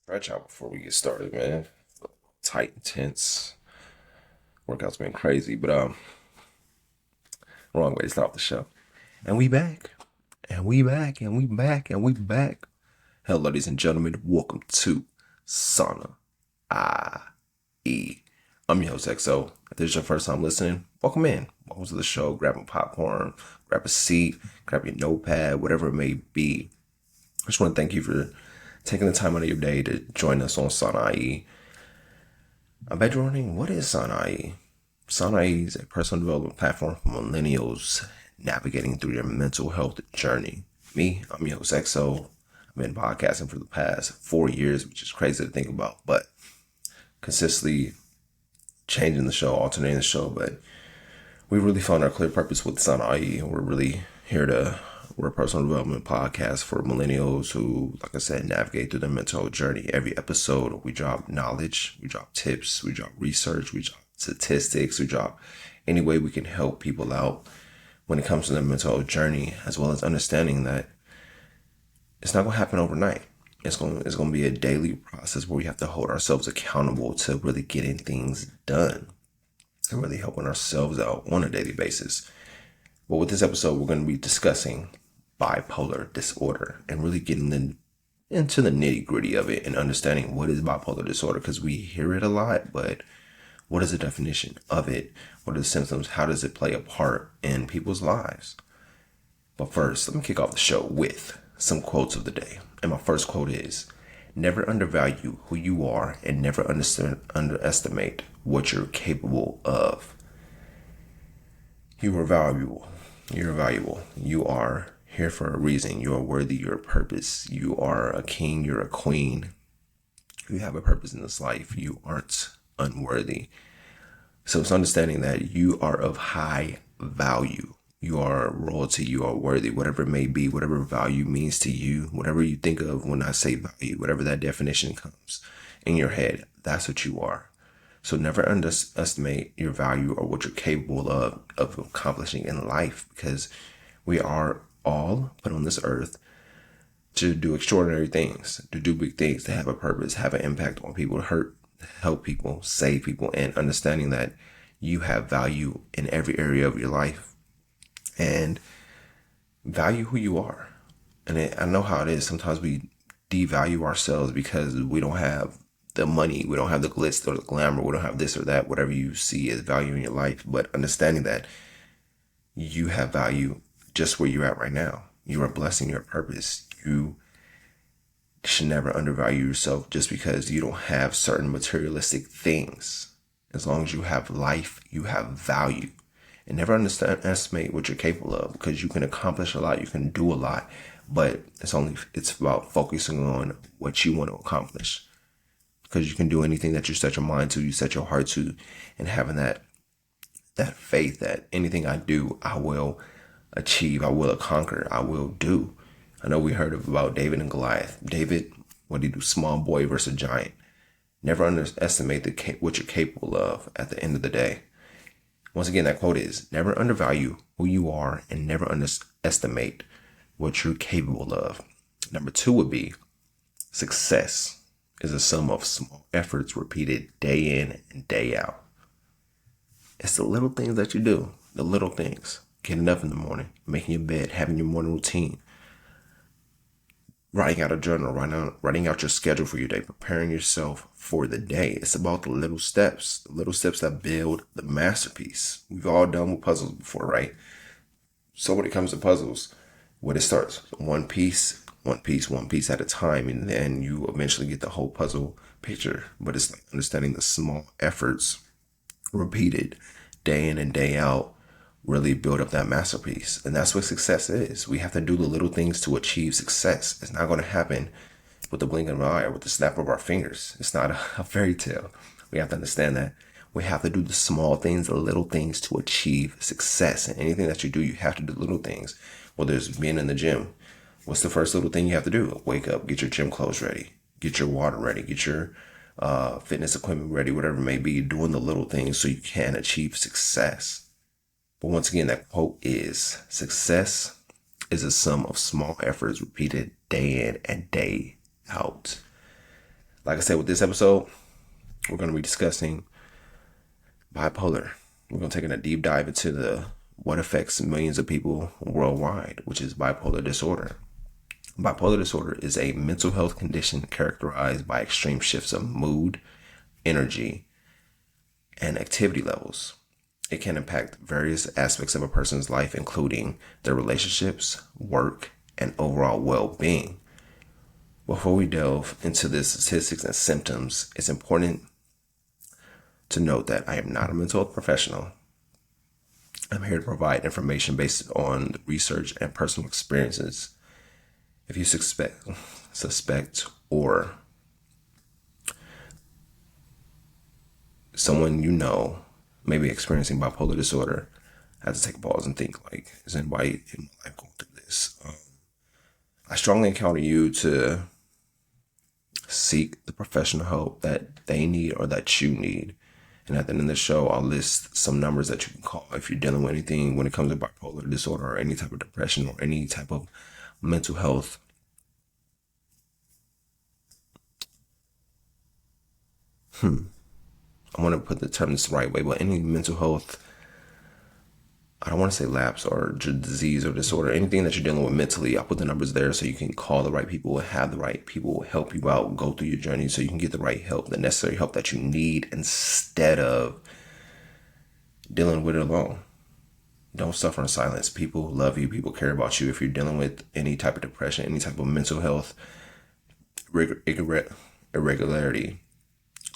Stretch out before we get started, man. Tight, intense. Workout's been crazy, but wrong way to start the show. And we back. And we back. And we back. And we back. Hello, ladies and gentlemen. Welcome to SAUNAIE. I'm your host, XO. If this is your first time listening, welcome in. Welcome to the show. Grab a popcorn, grab a seat, grab your notepad, whatever it may be. I just want to thank you for taking the time out of your day to join us on SAUNAIE. I bet you're wondering, what is SAUNAIE? SAUNAIE is a personal development platform for millennials navigating through their mental health journey. I'm your host, XO. I've been podcasting for the past 4 years, which is crazy to think about, but consistently changing the show, alternating the show, but we really found our clear purpose with SAUNAIE. We're a personal development podcast for millennials who, like I said, navigate through their mental health journey. Every episode, we drop knowledge, we drop tips, we drop research, we drop statistics, we drop any way we can help people out when it comes to their mental health journey, as well as understanding that it's not going to happen overnight. It's going to be a daily process where we have to hold ourselves accountable to really getting things done and really helping ourselves out on a daily basis. But with this episode, we're going to be discussing bipolar disorder and really getting into the nitty gritty of it and understanding what is bipolar disorder, because we hear it a lot, but what is the definition of it? What are the symptoms? How does it play a part in people's lives? But first, let me kick off the show with some quotes of the day. And my first quote is, never undervalue who you are and never underestimate what you're capable of. You are valuable. You're valuable. You are here for a reason. You are worthy. You're a purpose. You are a king. You're a queen. You have a purpose in this life. You aren't unworthy. So it's understanding that you are of high value. You are royalty. You are worthy, whatever it may be, whatever value means to you, whatever you think of when I say value, whatever that definition comes in your head, that's what you are. So never underestimate your value or what you're capable of accomplishing in life, because we are all put on this earth to do extraordinary things, to do big things, to have a purpose, have an impact on people, help people, save people, and understanding that you have value in every area of your life and value who you are. And I know how it is. Sometimes we devalue ourselves because we don't have the money, we don't have the glitz or the glamour, we don't have this or that, whatever you see as value in your life. But understanding that you have value just where you're at right now. You are a blessing, you're a purpose. You should never undervalue yourself just because you don't have certain materialistic things. As long as you have life, you have value. And never underestimate what you're capable of, because you can accomplish a lot, you can do a lot, but it's about focusing on what you want to accomplish. Because you can do anything that you set your mind to, you set your heart to, and having that faith that anything I do, I will achieve, I will conquer, I will do. I know we heard about David and Goliath. David, what did he do? Small boy versus giant. Never underestimate what you're capable of at the end of the day. Once again, that quote is, never undervalue who you are and never underestimate what you're capable of. Number 2 would be, success is a sum of small efforts repeated day in and day out. It's the little things that you do, the little things. Getting up in the morning, making your bed, having your morning routine, writing out a journal, writing out your schedule for your day, preparing yourself for the day. It's about the little steps that build the masterpiece. We've all done with puzzles before, right? So when it comes to puzzles, when it starts, one piece at a time, and then you eventually get the whole puzzle picture. But it's like understanding the small efforts repeated day in and day out really build up that masterpiece. And that's what success is. We have to do the little things to achieve success. It's not going to happen with the blink of an eye or with the snap of our fingers. It's not a fairy tale. We have to understand that we have to do the small things, the little things to achieve success. And anything that you do, you have to do little things. Whether it's being in the gym, what's the first little thing you have to do? Wake up, get your gym clothes ready, get your water ready, get your fitness equipment ready, whatever it may be, doing the little things so you can achieve success. But once again, that quote is, success is a sum of small efforts repeated day in and day out. Like I said, with this episode, we're going to be discussing bipolar. We're going to take a deep dive into what affects millions of people worldwide, which is bipolar disorder. Bipolar disorder is a mental health condition characterized by extreme shifts of mood, energy, and activity levels. It can impact various aspects of a person's life, including their relationships, work, and overall well-being. Before we delve into the statistics and symptoms, it's important to note that I am not a mental health professional. I'm here to provide information based on research and personal experiences. If you suspect or someone you know may be experiencing bipolar disorder, I have to take a pause and think, like, is anybody in my life going through this? I strongly encounter you to seek the professional help that they need or that you need. And at the end of the show, I'll list some numbers that you can call if you're dealing with anything when it comes to bipolar disorder or any type of depression or any type of mental health. I want to put the terms the right way, but any mental health, I don't want to say lapse or disease or disorder, anything that you're dealing with mentally, I'll put the numbers there so you can call the right people, have the right people help you out, go through your journey so you can get the right help, the necessary help that you need instead of dealing with it alone. Don't suffer in silence. People love you. People care about you. If you're dealing with any type of depression, any type of mental health irregularity,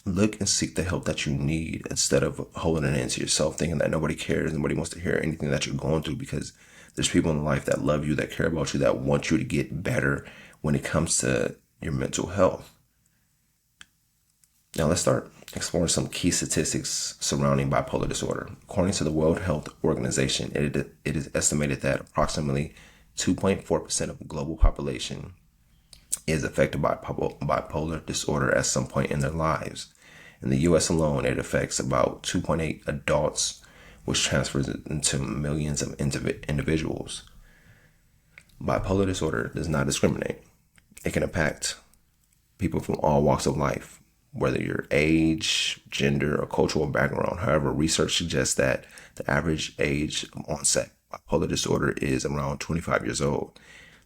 look and seek the help that you need instead of holding it into yourself, thinking that nobody cares, nobody wants to hear anything that you're going through, because there's people in life that love you, that care about you, that want you to get better when it comes to your mental health. Now let's start exploring some key statistics surrounding bipolar disorder. According to the World Health Organization, it is estimated that approximately 2.4% of the global population is affected by bipolar disorder at some point in their lives. In the US alone, it affects about 2.8 adults, which transfers into millions of individuals. Bipolar disorder does not discriminate. It can impact people from all walks of life, whether your age, gender, or cultural background. However, research suggests that the average age of onset bipolar disorder is around 25 years old.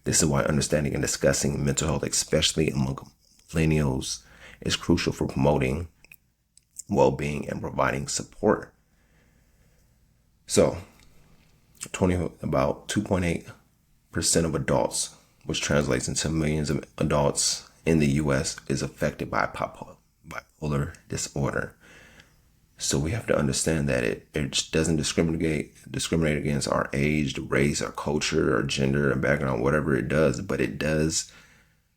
This is why understanding and discussing mental health, especially among millennials, is crucial for promoting well-being and providing support. So, about 2.8% of adults, which translates into millions of adults in the U.S., is affected by bipolar disorder. So we have to understand that it doesn't discriminate against our age, race, or culture, or gender, or background, whatever it does. But it does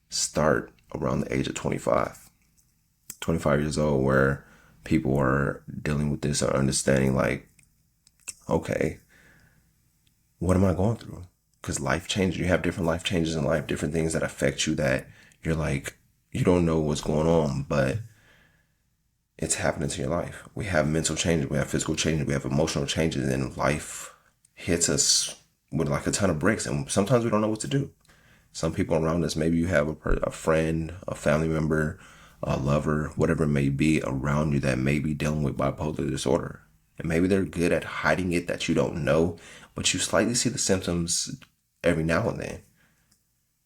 start around the age of 25 years old, where people are dealing with this or understanding, like, okay, what am I going through? Because life changes. You have different life changes in life, different things that affect you that you're like, you don't know what's going on, but it's happening to your life. We have mental changes, we have physical changes, we have emotional changes, and life hits us with like a ton of bricks, and sometimes we don't know what to do. Some people around us, maybe you have a friend, a family member, a lover, whatever it may be around you that may be dealing with bipolar disorder. And maybe they're good at hiding it that you don't know, but you slightly see the symptoms every now and then.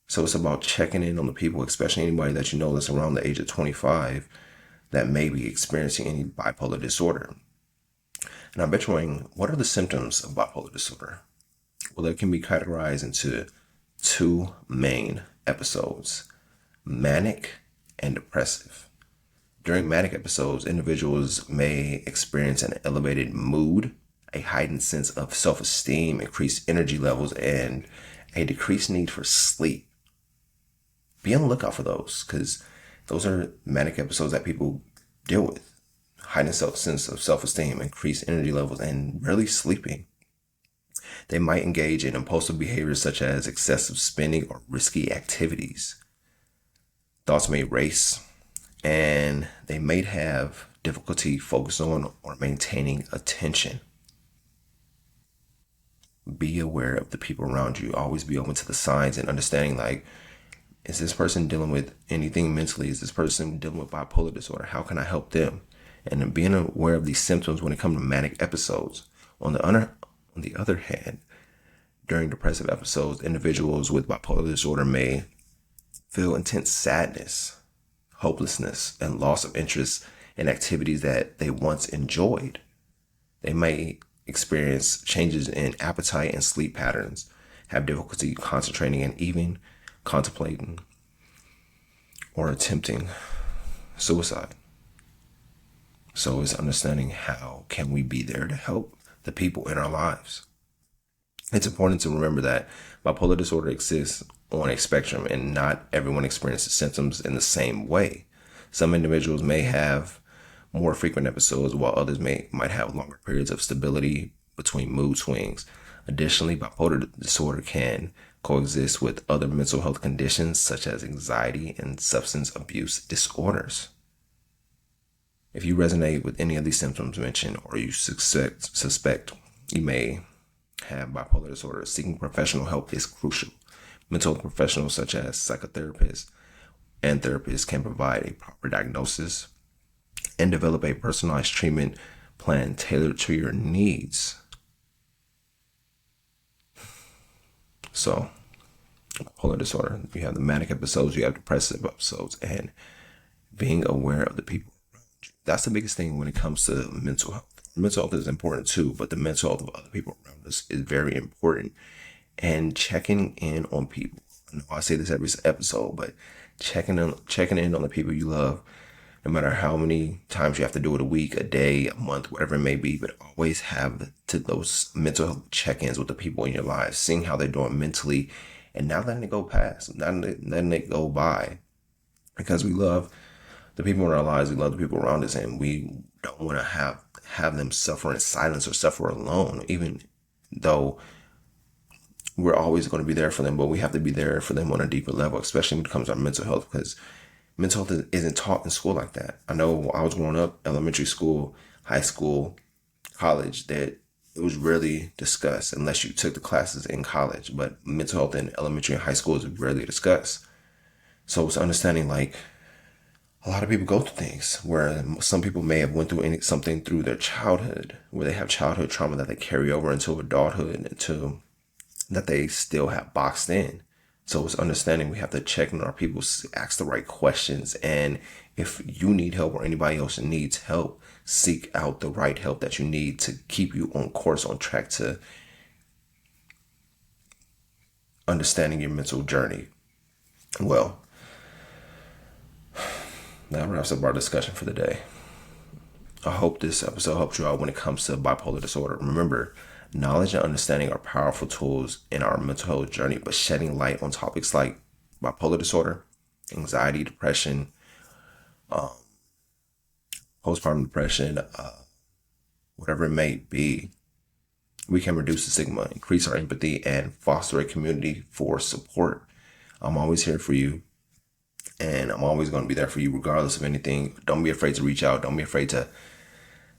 So it's about checking in on the people, especially anybody that you know that's around the age of 25 that may be experiencing any bipolar disorder. And I bet you're wondering, what are the symptoms of bipolar disorder? Well, they can be categorized into two main episodes: manic and depressive. During manic episodes, individuals may experience an elevated mood, a heightened sense of self-esteem, increased energy levels, and a decreased need for sleep. Be on the lookout for those, because those are manic episodes that people deal with. Heightened sense of self-esteem, increased energy levels, and rarely sleeping. They might engage in impulsive behaviors such as excessive spending or risky activities. Thoughts may race, and they may have difficulty focusing on or maintaining attention. Be aware of the people around you. Always be open to the signs and understanding, like, Is this person dealing with anything mentally? Is this person dealing with bipolar disorder? How can I help them? And then being aware of these symptoms when it comes to manic episodes. On the other hand, during depressive episodes, individuals with bipolar disorder may feel intense sadness, hopelessness, and loss of interest in activities that they once enjoyed. They may experience changes in appetite and sleep patterns, have difficulty concentrating, and even contemplating or attempting suicide. So it's understanding how can we be there to help the people in our lives. It's important to remember that bipolar disorder exists on a spectrum and not everyone experiences symptoms in the same way. Some individuals may have more frequent episodes while others might have longer periods of stability between mood swings. Additionally, bipolar disorder can coexist with other mental health conditions such as anxiety and substance abuse disorders. If you resonate with any of these symptoms mentioned or you suspect you may have bipolar disorder, seeking professional help is crucial. Mental health professionals such as psychotherapists and therapists can provide a proper diagnosis and develop a personalized treatment plan tailored to your needs. So, bipolar disorder, you have the manic episodes, you have depressive episodes, and being aware of the people around you. That's the biggest thing when it comes to mental health. Mental health is important too, but the mental health of other people around us is very important. And checking in on people. I know I say this every episode, but checking in on the people you love, no matter how many times you have to do it a week, a day, a month, whatever it may be, but always have to those mental health check-ins with the people in your lives, seeing how they're doing mentally, and not letting it go past, not letting it go by, because we love the people in our lives, we love the people around us, and we don't want to have them suffer in silence or suffer alone, even though we're always going to be there for them, but we have to be there for them on a deeper level, especially when it comes to our mental health, because mental health isn't taught in school like that. I know when I was growing up, elementary school, high school, college, that it was rarely discussed unless you took the classes in college, but mental health in elementary and high school is rarely discussed. So it's understanding like a lot of people go through things where some people may have went through something through their childhood, where they have childhood trauma that they carry over into adulthood and into that they still have boxed in. So it's understanding we have to check on our people, ask the right questions. And if you need help or anybody else needs help, seek out the right help that you need to keep you on course, on track to understanding your mental journey. Well, that wraps up our discussion for the day. I hope this episode helps you out when it comes to bipolar disorder. Remember, knowledge and understanding are powerful tools in our mental health journey, but shedding light on topics like bipolar disorder, anxiety, depression, postpartum depression, whatever it may be, we can reduce the stigma, increase our empathy, and foster a community for support. I'm always here for you, and I'm always going to be there for you regardless of anything. Don't be afraid to reach out. Don't be afraid to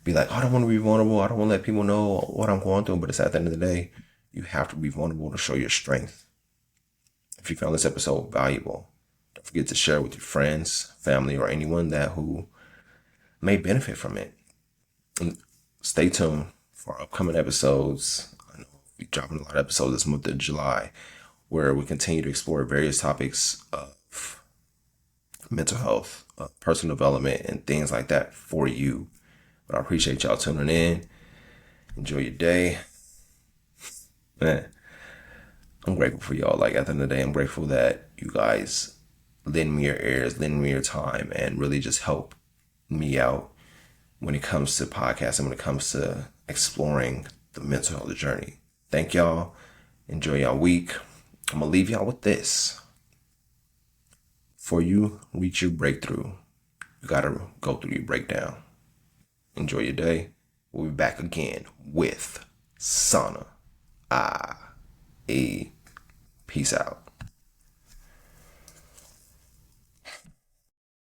be like, I don't want to be vulnerable. I don't want to let people know what I'm going through. But it's at the end of the day, you have to be vulnerable to show your strength. If you found this episode valuable, don't forget to share it with your friends, family, or anyone who may benefit from it. And stay tuned for upcoming episodes. I know we'll be dropping a lot of episodes this month of July, where we continue to explore various topics of mental health, personal development, and things like that for you. But I appreciate y'all tuning in. Enjoy your day. Man, I'm grateful for y'all. Like, at the end of the day, I'm grateful that you guys lend me your ears, lend me your time, and really just help me out when it comes to podcasting, when it comes to exploring the mental health journey. Thank y'all. Enjoy y'all week. I'm going to leave y'all with this. For you reach your breakthrough, you got to go through your breakdown. Enjoy your day. We'll be back again with SAUNAIE. Peace out.